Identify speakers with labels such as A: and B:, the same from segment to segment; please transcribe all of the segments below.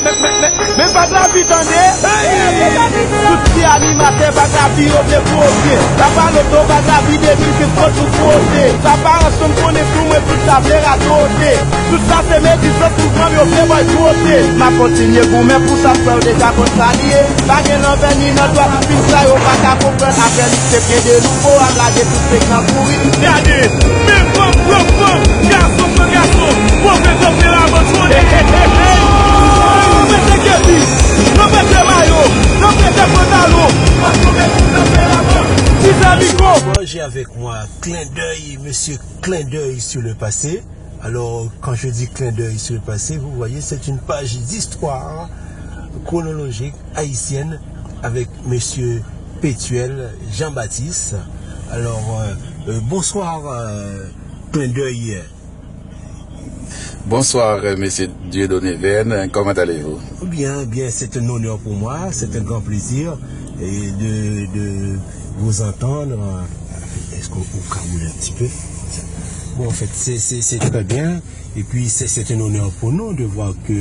A: Mais pas de la vie, t'entendez? Tout qui animateur, pas de la vie, on est posé. Ça va l'auto, pas de la vie, des nuits, c'est trop tout posé. Ça va ensemble, on est tout, mais tout ça fait à côté. Tout ça, c'est mes disons, tout le monde, on fait moi côté. Ma continue, vous, mais pour ça, faire déjà contre l'allié. Pas de l'envers, ni notre doigt, puis ça, on va qu'à comprendre. Après, c'est pied de nouveau, à blaguer tout ce qui est pourri. Regardez, mais garçon, professeur, c'est la bonne chose.
B: J'ai avec moi clin d'œil, monsieur clin d'œil sur le passé. Alors, quand je dis clin d'œil sur le passé, vous voyez, c'est une page d'histoire chronologique haïtienne avec monsieur Pétuel Jean-Baptiste. Alors, bonsoir, clin d'œil.
C: Bonsoir, monsieur Dieudonné Verne, comment allez-vous?
B: Bien, c'est un honneur pour moi, c'est un grand plaisir de vous entendre. Est-ce qu'on camoule un petit peu? Bon, en fait, c'est très bien. Et puis, c'est un honneur pour nous de voir que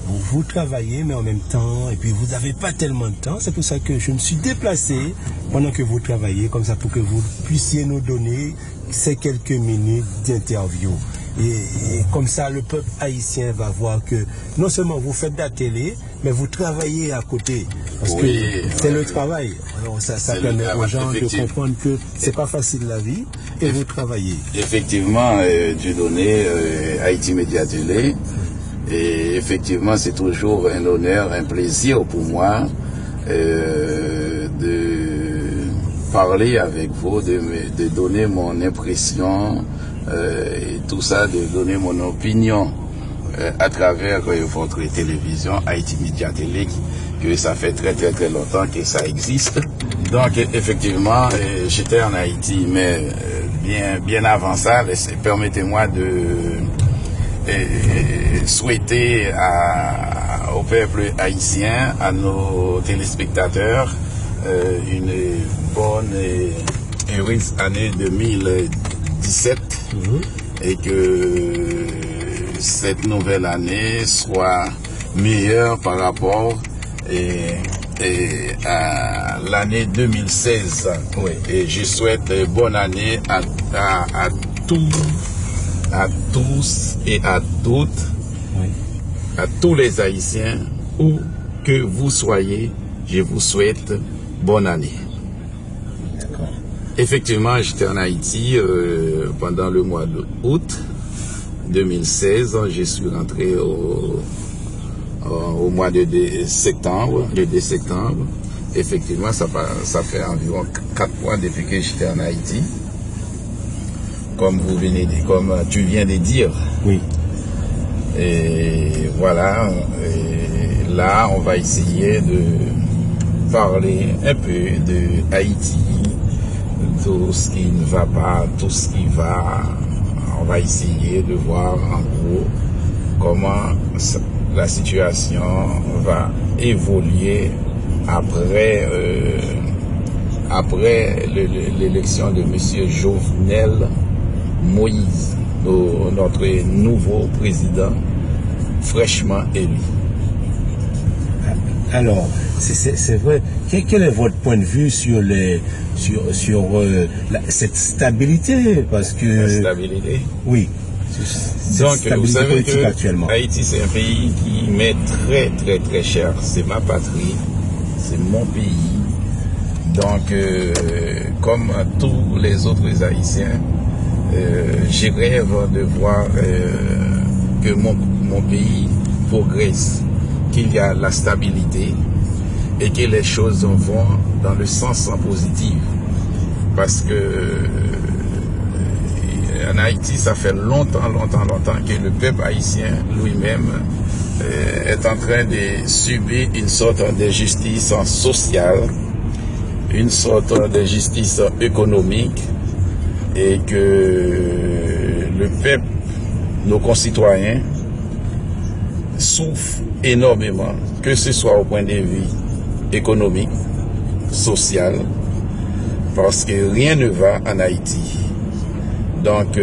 B: vous travaillez, mais en même temps, et puis vous n'avez pas tellement de temps. C'est pour ça que je me suis déplacé pendant que vous travaillez, comme ça, pour que vous puissiez nous donner ces quelques minutes d'interview. Et comme ça, le peuple haïtien va voir que non seulement vous faites de la télé, mais vous travaillez à côté. Parce que c'est le travail. Alors ça permet aux gens de comprendre que c'est pas facile la vie et vous travaillez.
C: Effectivement, Dieudonné, Haïti Média Télé. Et effectivement, c'est toujours un honneur, un plaisir pour moi de parler avec vous, de donner mon impression et tout ça, de donner mon opinion à travers votre télévision, Haïti Média Télé, que ça fait très longtemps que ça existe. Donc effectivement, j'étais en Haïti, mais bien avant ça, permettez-moi de souhaiter au peuple haïtien, à nos téléspectateurs, une bonne et heureuse année 2017 et que cette nouvelle année soit meilleure par rapport à l'année 2016.
B: Oui.
C: Et je souhaite bonne année à tous et à toutes,
B: Oui.
C: à tous les Haïtiens, où que vous soyez, je vous souhaite bonne année.
B: D'accord.
C: Effectivement, j'étais en Haïti pendant le mois d'août 2016. Je suis rentré au mois de septembre. Effectivement, ça fait environ 4 mois depuis que j'étais en Haïti. Comme tu viens de dire.
B: Oui.
C: Et voilà. Et là, on va essayer de parler un peu de Haïti, tout ce qui ne va pas, tout ce qui va. On va essayer de voir en gros comment la situation va évoluer après l'élection de M. Jovenel Moïse, notre nouveau président fraîchement élu.
B: Alors, c'est vrai. Quel est votre point de vue sur cette stabilité? Parce que
C: La stabilité.
B: Oui.
C: Donc, vous savez que
B: actuellement.
C: Haïti, c'est un pays qui m'est très cher. C'est ma patrie, c'est mon pays. Donc, comme tous les autres Haïtiens, je rêve de voir que mon pays progresse, qu'il y a la stabilité et que les choses vont dans le sens positif. Parce que en Haïti, ça fait longtemps que le peuple haïtien lui-même est en train de subir une sorte d'injustice sociale, une sorte d'injustice économique, et que le peuple, nos concitoyens, souffrent énormément, que ce soit au point de vue économique, social, parce que rien ne va en Haïti. Donc,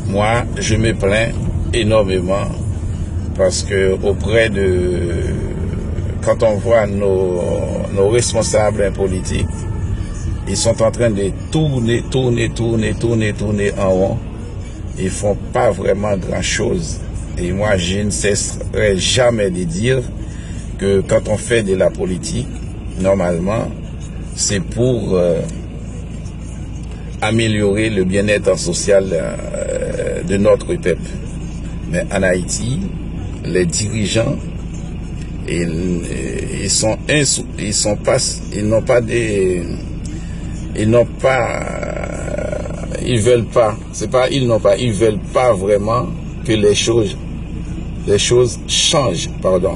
C: moi, je me plains énormément parce que quand on voit nos responsables politiques, ils sont en train de tourner en rond. Ils font pas vraiment grand chose. Et moi, je ne cesserai jamais de dire que quand on fait de la politique, normalement, c'est pour améliorer le bien-être social de notre peuple. Mais en Haïti, les dirigeants, ils veulent pas vraiment que les choses changent, pardon.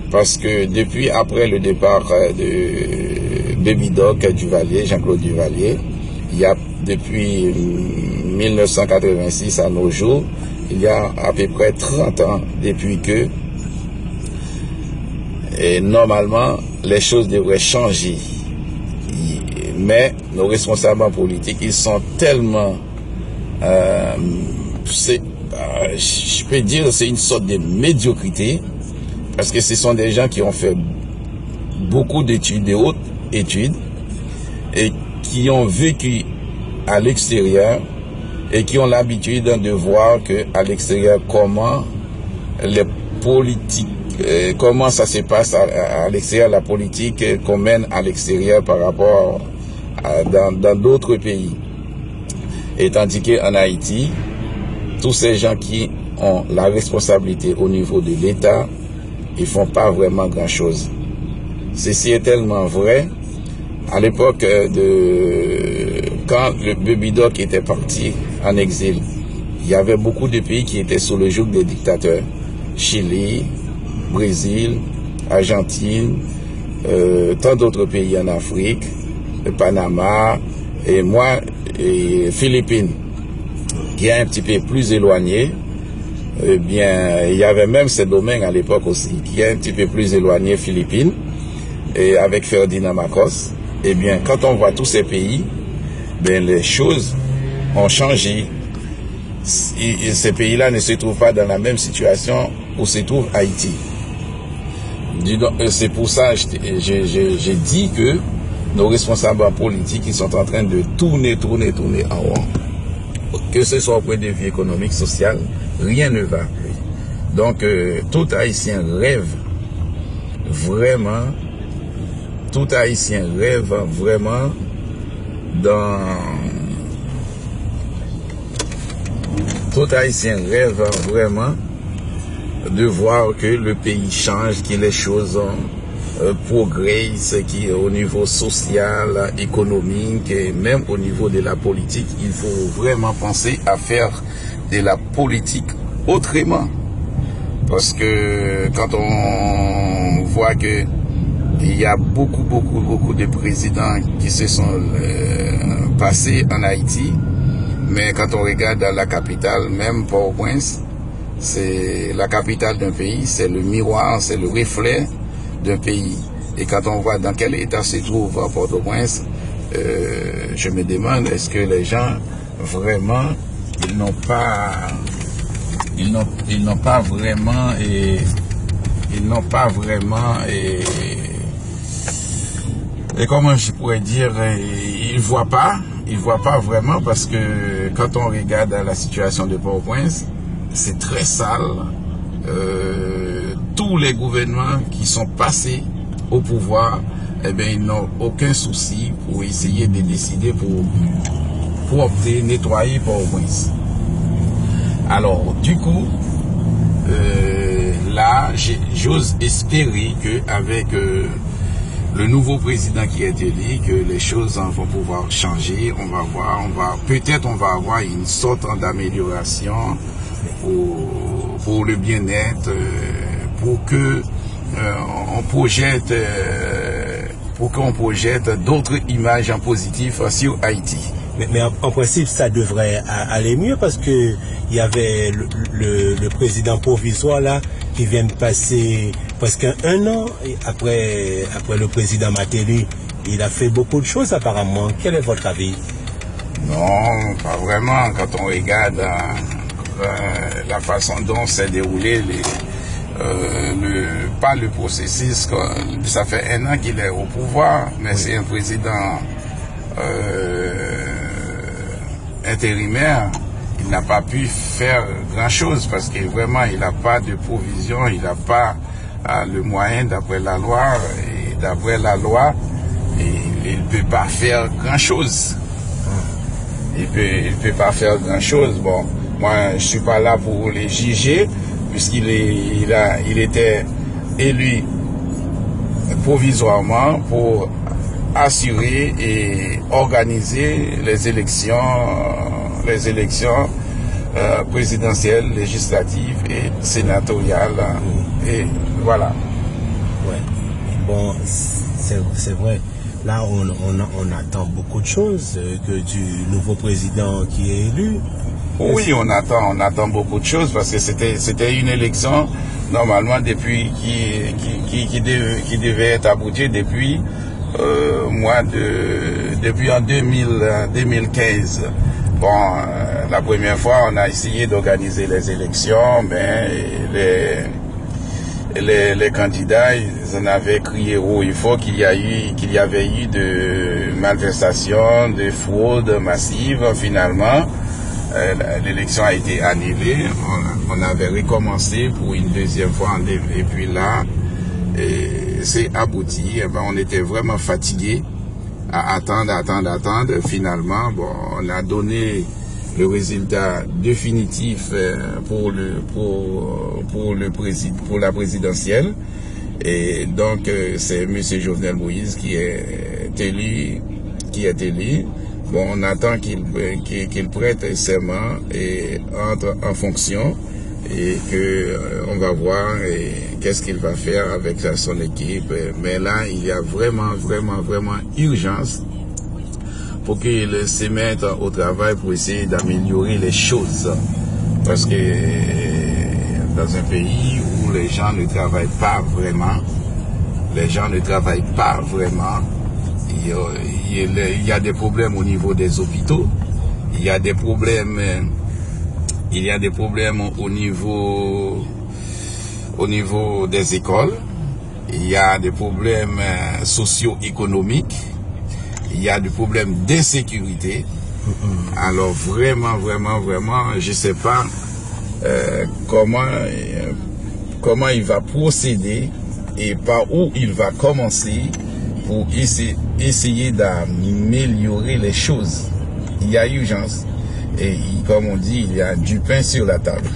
C: Parce que depuis après le départ de Baby Doc Duvalier, Jean-Claude Duvalier, il y a depuis 1986 à nos jours, il y a à peu près 30 ans depuis que normalement les choses devraient changer. Mais nos responsables politiques, ils sont tellement je peux dire c'est une sorte de médiocrité, parce que ce sont des gens qui ont fait beaucoup d'études, de hautes études, et qui ont vécu à l'extérieur et qui ont l'habitude de voir que à l'extérieur comment les politiques, comment ça se passe à l'extérieur, la politique qu'on mène à l'extérieur par rapport dans d'autres pays. Et tandis qu'en Haïti, tous ces gens qui ont la responsabilité au niveau de l'État, ils font pas vraiment grand-chose. Ceci est tellement vrai. À l'époque quand le Baby Doc était parti en exil, il y avait beaucoup de pays qui étaient sous le joug des dictateurs. Chili, Brésil, Argentine, tant d'autres pays en Afrique, le Panama, et moi, et Philippines, qui est un petit peu plus éloigné. Eh bien, il y avait même ces domaines à l'époque aussi, qui est un petit peu plus éloigné, Philippines, et avec Ferdinand Marcos. Eh bien, quand on voit tous ces pays, ben, les choses ont changé. Et ces pays-là ne se trouvent pas dans la même situation où se trouve Haïti. C'est pour ça que j'ai dit que nos responsables politiques, ils sont en train de tourner en rond. Que ce soit au point de vue économique, social, rien ne va. Donc, tout Haïtien rêve vraiment, de voir que le pays change, que les choses progressent, au niveau social, économique et même au niveau de la politique. Il faut vraiment penser à faire de la politique autrement. Parce que quand on voit que il y a beaucoup de présidents qui se sont passés en Haïti, mais quand on regarde dans la capitale, même Port-au-Prince, c'est la capitale d'un pays, c'est le miroir, c'est le reflet d'un pays. Et quand on voit dans quel état se trouve Port-au-Prince, je me demande, est-ce que les gens vraiment, ils n'ont pas vraiment et comment je pourrais dire, ils voient pas vraiment, parce que quand on regarde la situation de Port-au-Prince, c'est très sale. Tous les gouvernements qui sont passés au pouvoir, eh bien, ils n'ont aucun souci pour essayer de décider pour opter, nettoyer Port-au-Prince. Alors, du coup, là, j'ose espérer qu'avec le nouveau président qui est élu, que les choses vont pouvoir changer. On va voir, peut-être on va avoir une sorte d'amélioration pour le bien-être, pour que on projette d'autres images en positif sur Haïti.
B: Mais en principe, ça devrait aller mieux, parce que il y avait le président provisoire là qui vient de passer presque un an après le président Matéli. Il a fait beaucoup de choses apparemment. Quel est votre avis?
C: Non, pas vraiment. Quand on regarde la façon dont s'est déroulé pas le processus, ça fait 1 an qu'il est au pouvoir, mais c'est un président intérimaire. Il n'a pas pu faire grand-chose parce que vraiment il n'a pas de provision, il n'a pas le moyen d'après la loi, et d'après la loi, il ne peut pas faire grand-chose. Il peut pas faire grand-chose. Bon, moi je suis pas là pour les juger puisqu'il était élu provisoirement pour assurer et organiser les élections présidentielles, législatives et sénatoriales. Et voilà.
B: Ouais. Bon, c'est vrai. Là, on attend beaucoup de choses que du nouveau président qui est élu.
C: Oui, on attend beaucoup de choses parce que c'était une élection normalement depuis qui devait être aboutie depuis depuis en 2015. Bon, la première fois, on a essayé d'organiser les élections, mais les candidats, ils en avaient crié haut et fort qu'il y avait eu de malversations, de fraudes massives. Finalement, l'élection a été annulée. On avait recommencé pour une deuxième fois, et puis là, c'est abouti. On était vraiment fatigués à attendre. Finalement, bon, on a donné le résultat définitif pour la présidentielle. Et donc, c'est M. Jovenel Moïse qui est élu. Bon, on attend qu'il prête serment et entre en fonction et on va voir qu'est-ce qu'il va faire avec son équipe. Mais là, il y a vraiment urgence pour qu'il se mette au travail pour essayer d'améliorer les choses. Parce que dans un pays où les gens ne travaillent pas vraiment, il y a des problèmes au niveau des hôpitaux, il y a des problèmes au niveau des écoles, il y a des problèmes socio-économiques, il y a des problèmes d'insécurité. Alors vraiment, je sais pas comment il va procéder et par où il va commencer pour essayer d'améliorer les choses. Il y a urgence. Et comme on dit, il y a du pain sur la table.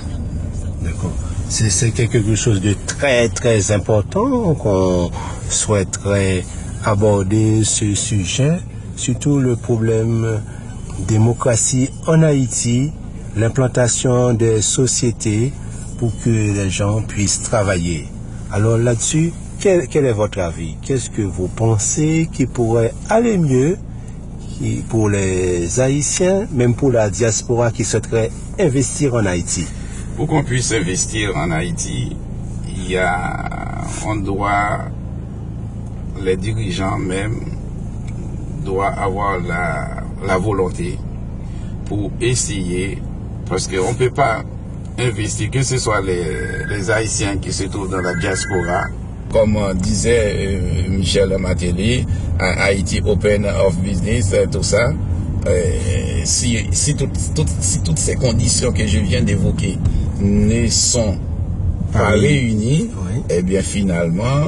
B: D'accord. C'est quelque chose de très important qu'on souhaiterait aborder ce sujet, surtout le problème démocratie en Haïti, l'implantation des sociétés pour que les gens puissent travailler. Alors là-dessus, quel est votre avis? Qu'est-ce que vous pensez qui pourrait aller mieux pour les Haïtiens, même pour la diaspora qui souhaiterait investir en Haïti?
C: Pour qu'on puisse investir en Haïti, les dirigeants même doivent avoir la volonté pour essayer, parce qu'on ne peut pas investir, que ce soit les Haïtiens qui se trouvent dans la diaspora, comme disait Michel Martelly, Haïti Open of Business, tout ça. Si toutes ces conditions que je viens d'évoquer ne sont pas réunies, oui, eh bien finalement,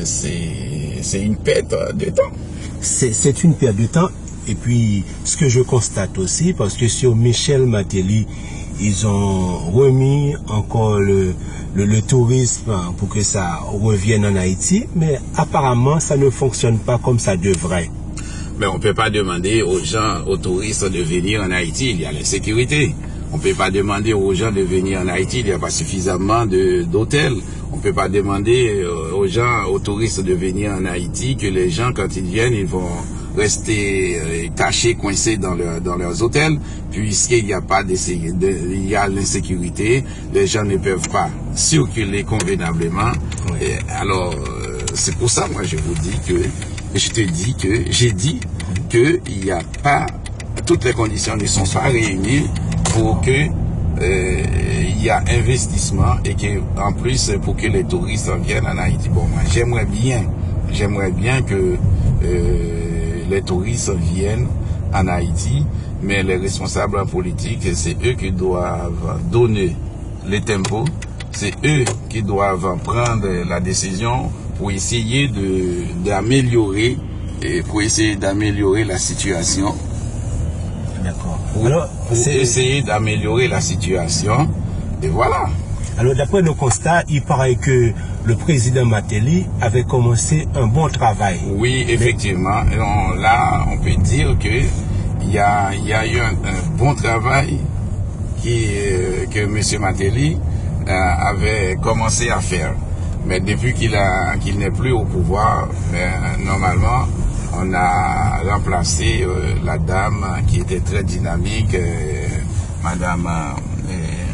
C: c'est une perte de temps.
B: C'est une perte de temps. Et puis, ce que je constate aussi, parce que sur Michel Martelly, ils ont remis encore le tourisme pour que ça revienne en Haïti, mais apparemment, ça ne fonctionne pas comme ça devrait.
C: Mais on ne peut pas demander aux gens, aux touristes de venir en Haïti, il y a l'insécurité. On ne peut pas demander aux gens de venir en Haïti, il n'y a pas suffisamment d'hôtels. On ne peut pas demander aux gens, aux touristes de venir en Haïti, que les gens, quand ils viennent, ils vont rester cachés, coincés dans leurs hôtels, puisqu'il n'y a pas il y a l'insécurité, les gens ne peuvent pas circuler convenablement. Oui. Et alors, c'est pour ça, moi, j'ai dit que il n'y a pas, toutes les conditions ne sont pas réunies pour que il y a investissement et que en plus pour que les touristes viennent en Haïti. Bon, moi j'aimerais bien que les touristes viennent en Haïti, mais les responsables politiques, c'est eux qui doivent donner les tempos, c'est eux qui doivent prendre la décision pour essayer d'améliorer la situation.
B: D'accord.
C: Pour essayer d'améliorer la situation. Et voilà.
B: Alors, d'après nos constats, il paraît que le président Mateli avait commencé un bon travail.
C: Oui, effectivement. Là, on peut dire que il y a eu un bon travail que M. Mateli avait commencé à faire. Mais depuis qu'il n'est plus au pouvoir, normalement, on a remplacé la dame qui était très dynamique, Madame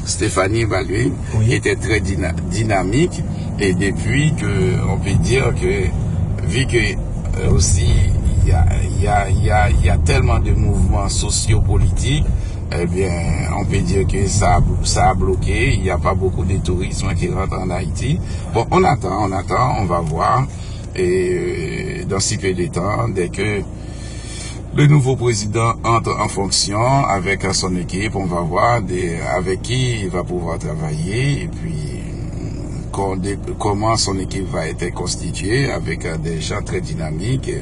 C: Stéphanie Balué, qui était très dynamique. Et depuis on peut dire que, vu que aussi il y a tellement de mouvements sociopolitiques, eh bien, on peut dire que ça a bloqué. Il n'y a pas beaucoup de tourisme qui rentre en Haïti. Bon, on attend, on va voir. Et dans si peu de temps, dès que le nouveau président entre en fonction avec son équipe, on va voir avec qui il va pouvoir travailler et puis comment son équipe va être constituée avec des gens très dynamiques.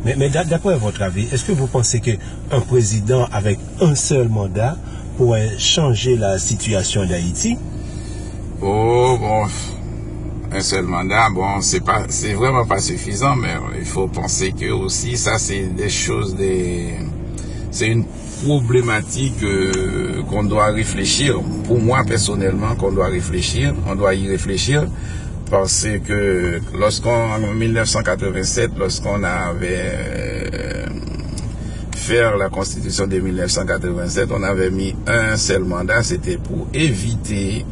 B: Mais d'après votre avis, est-ce que vous pensez qu'un président avec un seul mandat pourrait changer la situation d'Haïti?
C: Oh, bon, un seul mandat, bon, c'est vraiment pas suffisant, mais il faut penser que aussi, ça, c'est des choses, c'est une problématique qu'on doit réfléchir. Pour moi, personnellement, on doit y réfléchir. Parce que en 1987, lorsqu'on avait fait la constitution de 1987, on avait mis un seul mandat, c'était pour éviter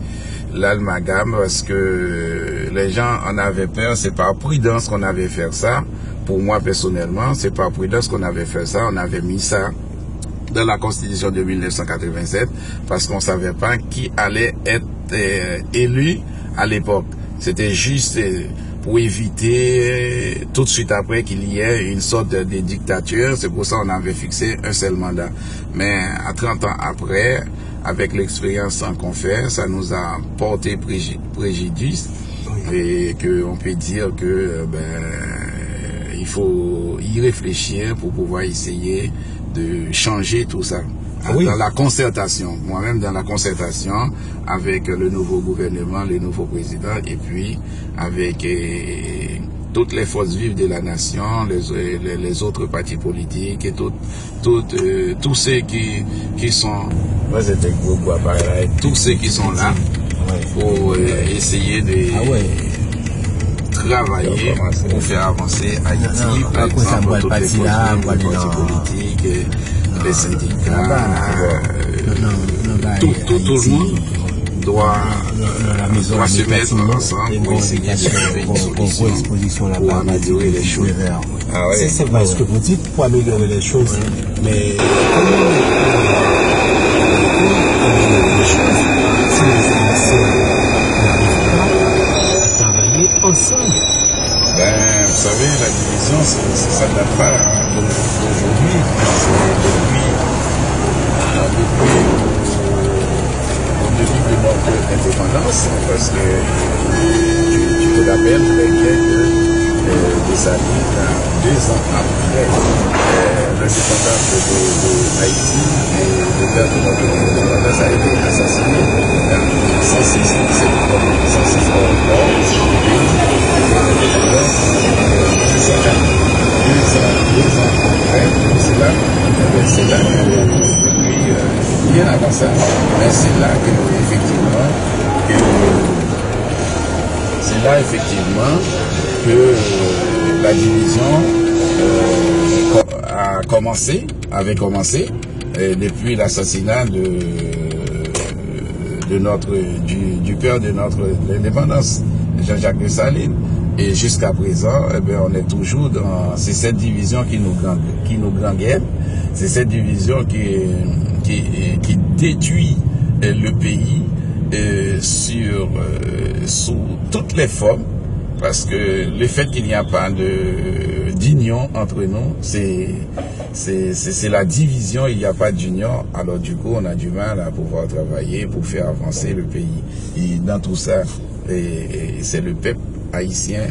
C: l'amalgame, parce que les gens en avaient peur, c'est par prudence qu'on avait fait ça. Pour moi, personnellement, c'est par prudence qu'on avait fait ça, on avait mis ça dans la constitution de 1987, parce qu'on savait pas qui allait être élu à l'époque. C'était juste pour éviter tout de suite après qu'il y ait une sorte de dictature. C'est pour ça qu'on avait fixé un seul mandat. Mais à 30 ans après, avec l'expérience qu'on fait, ça nous a porté préjudice. Et qu'on peut dire que il faut y réfléchir pour pouvoir essayer de changer tout ça. Dans la concertation, moi-même dans la concertation avec le nouveau gouvernement, le nouveau président, et puis avec toutes les forces vives de la nation, les autres partis politiques et tous ceux qui sont, tous ceux qui sont là pour essayer de travailler pour faire avancer Haïti, par exemple, toutes les forces vives, les partis politiques, les syndicats, tout le monde doit se mettre ensemble pour essayer de trouver une solution pour améliorer les choses.
B: C'est vrai ce que vous dites, pour améliorer les choses, mais comment améliorer les choses si les Haïtiens n'arrivent pas à travailler ensemble?
C: Vous savez, la division, ça ne date pas d'aujourd'hui. Depuis de notre indépendance, parce que tu te rappelles bien que des années, 2 ans après l'indépendance de Haïti, le père de notre indépendance a été assassiné. 106 c'est là que depuis bien avant ça, mais c'est là effectivement que la division avait commencé depuis l'assassinat du père de notre indépendance, Jean-Jacques Dessalines. Et jusqu'à présent, on est toujours c'est cette division qui nous gangrène, c'est cette division qui détruit le pays sous toutes les formes, parce que le fait qu'il n'y a pas d'union entre nous, c'est la division, il n'y a pas d'union, alors du coup on a du mal à pouvoir travailler pour faire avancer le pays. Et dans tout ça, c'est le peuple haïtien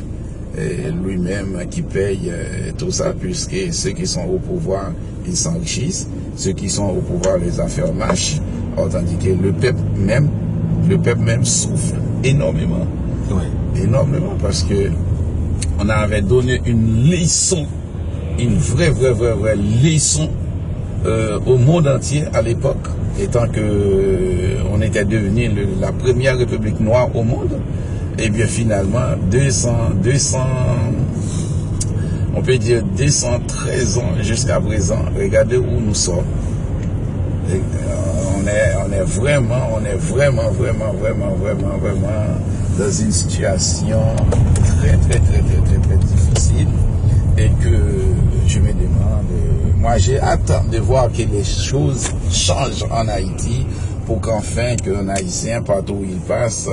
C: lui-même qui paye tout ça, puisque ceux qui sont au pouvoir, ils s'enrichissent, ceux qui sont au pouvoir, les affaires marchent, tandis que le peuple même souffre énormément. Ouais. Énormément, parce que on avait donné une leçon, une vraie leçon au monde entier à l'époque, étant que on était devenu la première république noire au monde. Et bien finalement, 213 ans jusqu'à présent, regardez où nous sommes. On est vraiment dans une situation très difficile, et que je me demande, moi j'ai hâte de voir que les choses changent en Haïti, pour qu'enfin qu'un Haïtien, partout où il passe,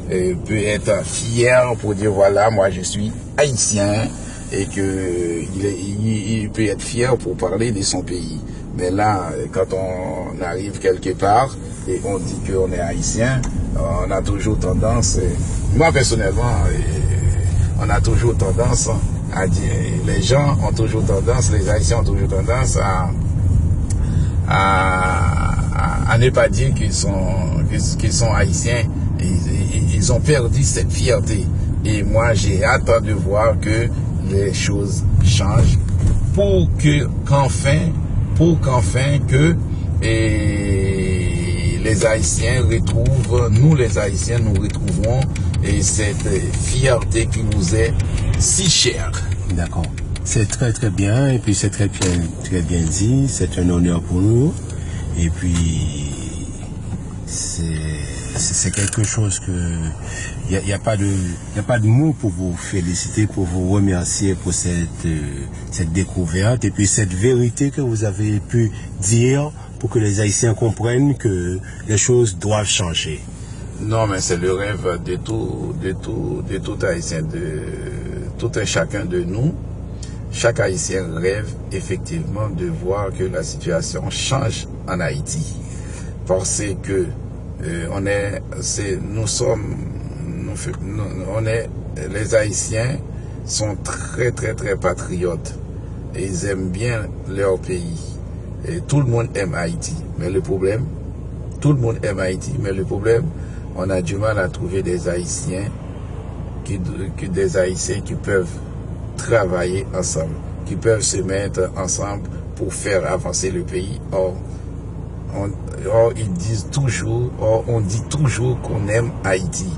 C: peut être fier pour dire voilà, moi je suis Haïtien, et que il peut être fier pour parler de son pays. Mais là, quand on arrive quelque part et on dit qu'on est Haïtien, on a toujours tendance, moi personnellement, on a toujours tendance à dire, les gens ont toujours tendance, les Haïtiens ont toujours tendance à ne pas dire qu'ils sont Haïtiens. Ils ont perdu cette fierté. Et moi, j'ai hâte de voir que les choses changent pour qu'enfin que les Haïtiens retrouvent, nous les Haïtiens, nous retrouvons cette fierté qui nous est si chère.
B: D'accord. C'est très bien, et puis c'est très bien dit, c'est un honneur pour nous, et puis c'est quelque chose que il y a pas de mots pour vous féliciter, pour vous remercier pour cette découverte, et puis cette vérité que vous avez pu dire pour que les Haïtiens comprennent que les choses doivent changer.
C: Non, mais c'est le rêve de tout Haïtien, de tout un chacun de nous. Chaque Haïtien rêve effectivement de voir que la situation change en Haïti, parce que les Haïtiens sont très patriotes, et ils aiment bien leur pays. Et tout le monde aime Haïti, mais le problème, on a du mal à trouver des Haïtiens qui peuvent travailler ensemble, qui peuvent se mettre ensemble pour faire avancer le pays. Or, on dit toujours qu'on aime Haïti,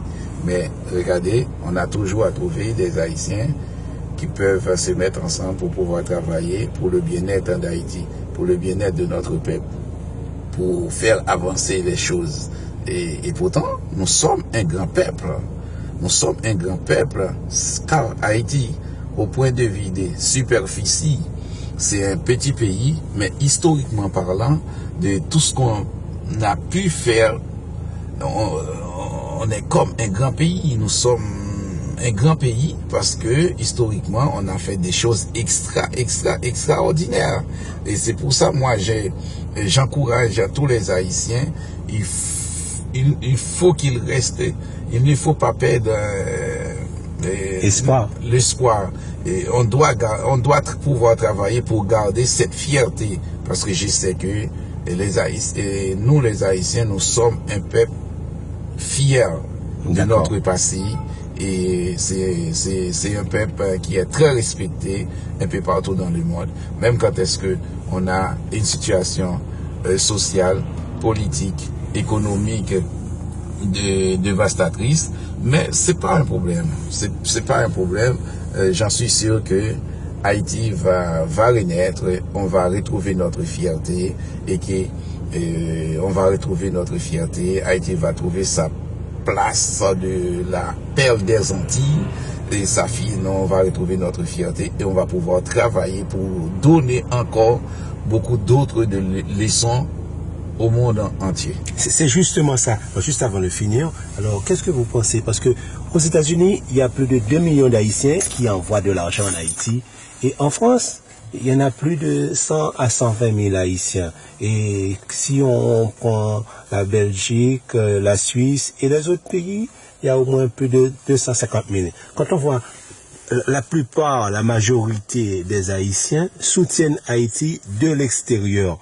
C: mais regardez, on a toujours à trouver des Haïtiens qui peuvent se mettre ensemble pour pouvoir travailler pour le bien-être d'Haïti, pour le bien-être de notre peuple, pour faire avancer les choses. Et pourtant, nous sommes un grand peuple. Nous sommes un grand peuple, car Haïti, au point de vue des superficies, c'est un petit pays, mais historiquement parlant, de tout ce qu'on a pu faire, on est comme un grand pays. Nous sommes un grand pays parce que historiquement, on a fait des choses extraordinaires. Et c'est pour ça, moi, j'encourage à tous les Haïtiens, il faut qu'ils restent, il ne faut pas perdre l'espoir. Et on doit pouvoir travailler pour garder cette fierté, parce que je sais que nous les Haïtiens, nous sommes un peuple fier de notre passé, et c'est un peuple qui est très respecté un peu partout dans le monde, même quand est-ce que on a une situation sociale, politique, économique dévastatrice, mais c'est pas un problème. C'est pas un problème. J'en suis sûr que Haïti va renaître, on va retrouver notre fierté, et on va retrouver notre fierté. Haïti va trouver sa place de la perle des Antilles, et sa fille, on va retrouver notre fierté, et on va pouvoir travailler pour donner encore beaucoup d'autres leçons au monde entier.
B: C'est justement ça. Juste avant de finir, alors qu'est-ce que vous pensez? Parce que aux États-Unis, il y a plus de 2 millions d'Haïtiens qui envoient de l'argent en Haïti. Et en France, il y en a plus de 100 à 120 000 Haïtiens. Et si on prend la Belgique, la Suisse et les autres pays, il y a au moins plus de 250 000. Quand on voit la plupart, la majorité des Haïtiens soutiennent Haïti de l'extérieur,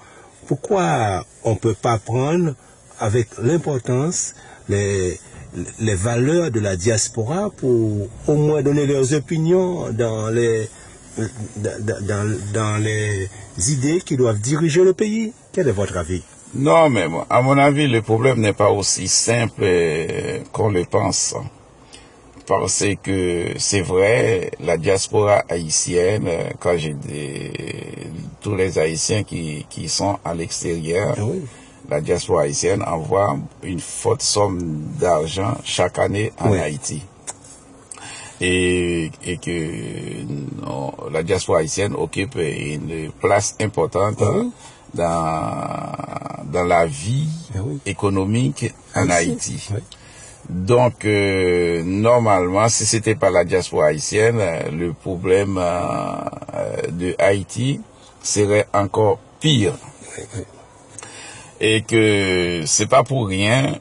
B: pourquoi on ne peut pas prendre avec l'importance les valeurs de la diaspora pour au moins donner leurs opinions dans les idées qui doivent diriger le pays? Quel est votre avis?
C: Non, mais à mon avis, le problème n'est pas aussi simple qu'on le pense. Parce que c'est vrai, la diaspora haïtienne, quand j'ai tous les Haïtiens qui sont à l'extérieur,
B: oui.
C: La diaspora haïtienne envoie une forte somme d'argent chaque année en Haïti. Et que la diaspora haïtienne occupe une place importante dans la vie économique en Haïti.
B: Oui.
C: Donc, normalement, si c'était pas la diaspora haïtienne, le problème de Haïti serait encore pire. Et que c'est pas pour rien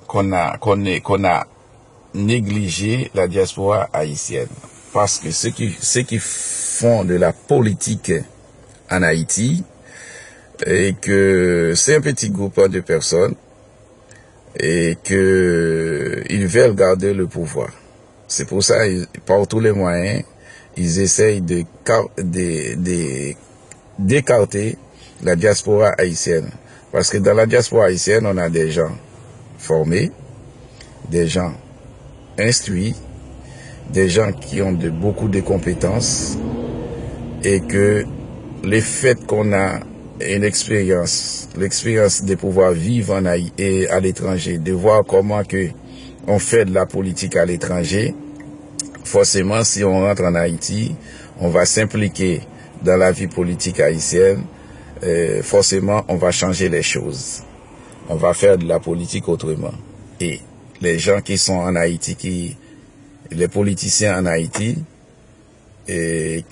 C: qu'on a négligé la diaspora haïtienne. Parce que ceux qui font de la politique en Haïti, et que c'est un petit groupe de personnes, et que ils veulent garder le pouvoir. C'est pour ça, par tous les moyens, ils essayent d'écarter la diaspora haïtienne. Parce que dans la diaspora haïtienne, on a des gens formés, des gens instruits, des gens qui ont beaucoup de compétences, et que le fait qu'on a une l'expérience de pouvoir vivre en Haïti et à l'étranger, de voir comment que on fait de la politique à l'étranger, forcément, si on rentre en Haïti, on va s'impliquer dans la vie politique haïtienne. Forcément, on va changer les choses. On va faire de la politique autrement. Et les gens qui sont en Haïti, les politiciens en Haïti, ils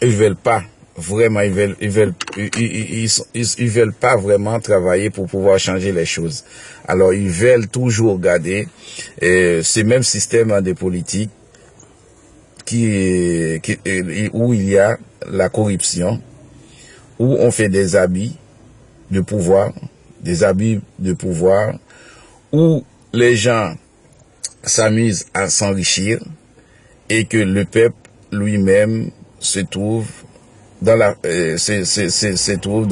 C: veulent pas vraiment, ils veulent pas vraiment travailler pour pouvoir changer les choses. Alors, ils veulent toujours garder ce même système de politique où il y a la corruption, où on fait des habits de pouvoir, où les gens s'amusent à s'enrichir et que le peuple lui-même se trouve dans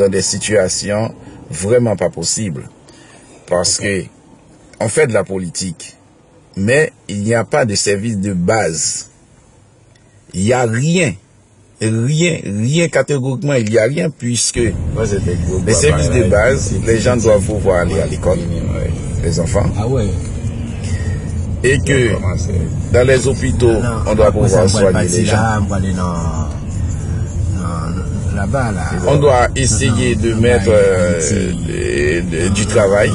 C: des situations vraiment pas possibles. Parce que on fait de la politique, mais il n'y a pas de service de base. Il n'y a rien catégoriquement, il n'y a rien, puisque les services de base, les gens doivent pouvoir aller à l'école, les enfants.
B: Ah ouais.
C: Et que dans les hôpitaux, on doit pouvoir soigner les gens. On doit essayer de mettre du travail,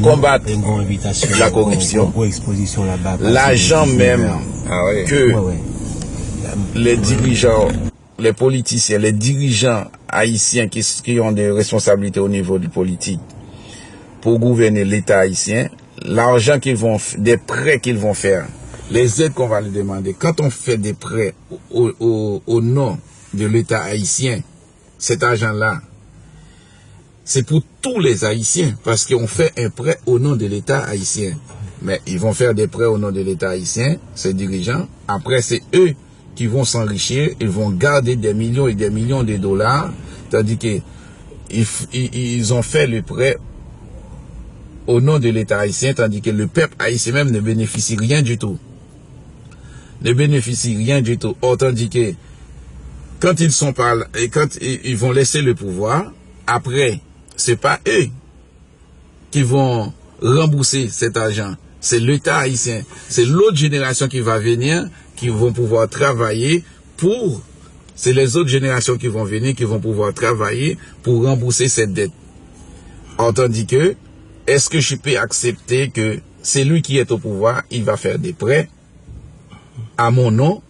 C: combattre la corruption, l'argent même que les dirigeants, les politiciens, les dirigeants haïtiens qui ont des responsabilités au niveau du politique pour gouverner l'État haïtien, l'argent des prêts qu'ils vont faire, les aides qu'on va leur demander, quand on fait des prêts au nom de l'État haïtien, cet argent-là, c'est pour tous les Haïtiens, parce qu'on fait un prêt au nom de l'État haïtien. Mais ils vont faire des prêts au nom de l'État haïtien, ces dirigeants. Après, c'est eux qui vont s'enrichir, ils vont garder des millions et des millions de dollars, tandis qu'ils ont fait le prêt au nom de l'État haïtien, tandis que le peuple haïtien même ne bénéficie rien du tout. Or, tandis que quand ils sont par là, et quand ils vont laisser le pouvoir, après, c'est pas eux qui vont rembourser cet argent. C'est l'État haïtien. C'est l'autre génération qui va venir, qui vont pouvoir travailler pour c'est les autres générations qui vont venir, qui vont pouvoir travailler pour rembourser cette dette. Tandis que, est-ce que je peux accepter que c'est lui qui est au pouvoir, il va faire des prêts à mon nom,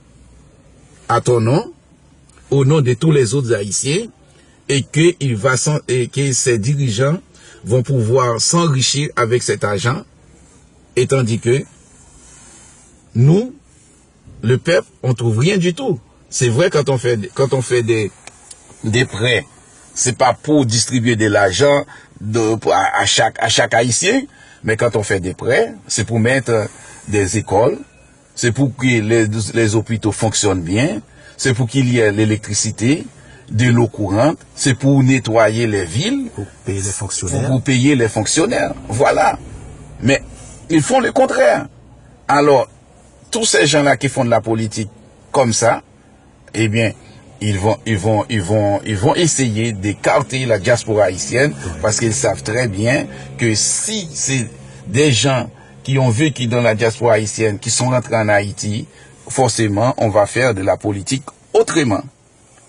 C: à ton nom, au nom de tous les autres Haïtiens, et que ces dirigeants vont pouvoir s'enrichir avec cet argent, et tandis que nous, le peuple, on trouve rien du tout. C'est vrai, quand on fait des prêts, c'est pas pour distribuer de l'argent à chaque Haïtien, mais quand on fait des prêts, c'est pour mettre des écoles, c'est pour que les hôpitaux fonctionnent bien, c'est pour qu'il y ait l'électricité, de l'eau courante, c'est pour nettoyer les villes,
B: pour payer les fonctionnaires.
C: Pour payer les fonctionnaires. Voilà. Mais ils font le contraire. Alors, tous ces gens-là qui font de la politique comme ça, eh bien, ils vont essayer d'écarter la diaspora haïtienne parce qu'ils savent très bien que si c'est des gens qui ont vécu dans la diaspora haïtienne, qui sont rentrés en Haïti, forcément, on va faire de la politique autrement.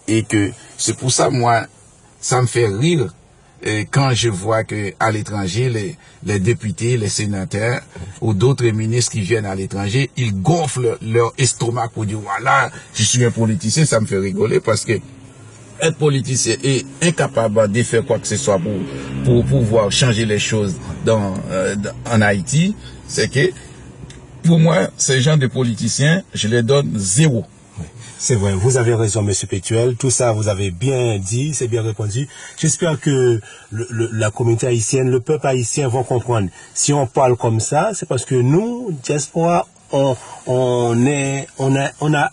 C: Et que c'est pour ça, moi, ça me fait rire quand je vois que à l'étranger, les députés, les sénateurs ou d'autres ministres qui viennent à l'étranger, ils gonflent leur estomac pour dire voilà, je suis un politicien. Ça me fait rigoler parce que être politicien et incapable de faire quoi que ce soit pour pouvoir changer les choses en Haïti, c'est que pour moi, ces gens de politiciens, je les donne 0.
B: C'est vrai, vous avez raison, Monsieur Pétuel. Tout ça, vous avez bien dit, c'est bien répondu. J'espère que la communauté haïtienne, le peuple haïtien vont comprendre. Si on parle comme ça, c'est parce que nous, diaspora, on est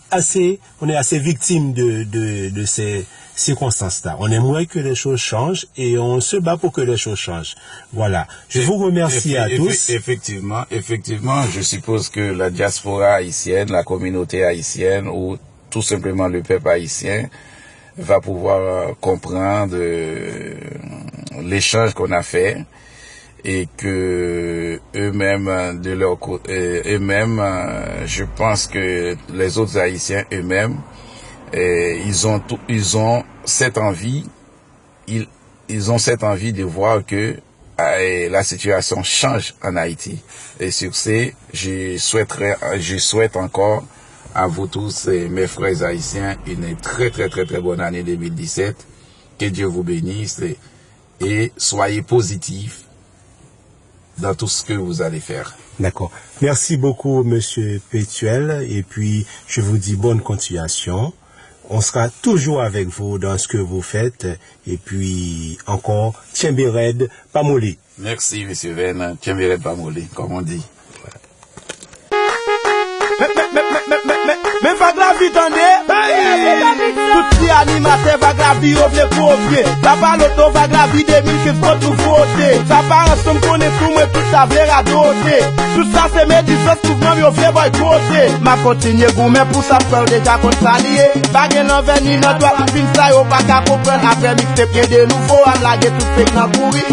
B: assez victimes de ces circonstances-là. On aimerait que les choses changent et on se bat pour que les choses changent. Voilà. Je vous remercie à tous.
C: Effectivement, je suppose que la diaspora haïtienne, la communauté haïtienne ou tout simplement le peuple haïtien va pouvoir comprendre l'échange qu'on a fait et que eux-mêmes de leur côté, je pense que les autres Haïtiens eux-mêmes, ils ont cette envie, ils ont cette envie de voir que la situation change en Haïti. Et sur ce, je souhaite encore à vous tous, mes frères haïtiens, une très bonne année 2017. Que Dieu vous bénisse et soyez positifs dans tout ce que vous allez faire.
B: D'accord. Merci beaucoup, Monsieur Pétuel. Et puis, je vous dis bonne continuation. On sera toujours avec vous dans ce que vous faites. Et puis, encore, Tchembered Pamoli.
C: Merci, Monsieur Venn. Tchembered Pamoli, comme on dit.
A: Mais va la vie tendez, tout si animateur va la vie au blé copier. La baloto va la vie des mille qui faut tout voter. Ça part ensemble qu'on est tout, mais tout ça verra doter. Tout ça c'est mes disons souvent mais au fait boycotter. Ma continue gourmet pour ça faire déjà qu'on s'allier. Baguette l'envers ni notre doigt, fin ça y'a pas qu'à comprendre. Après mixte pied de nouveau, à blaguer tout fait dans courir.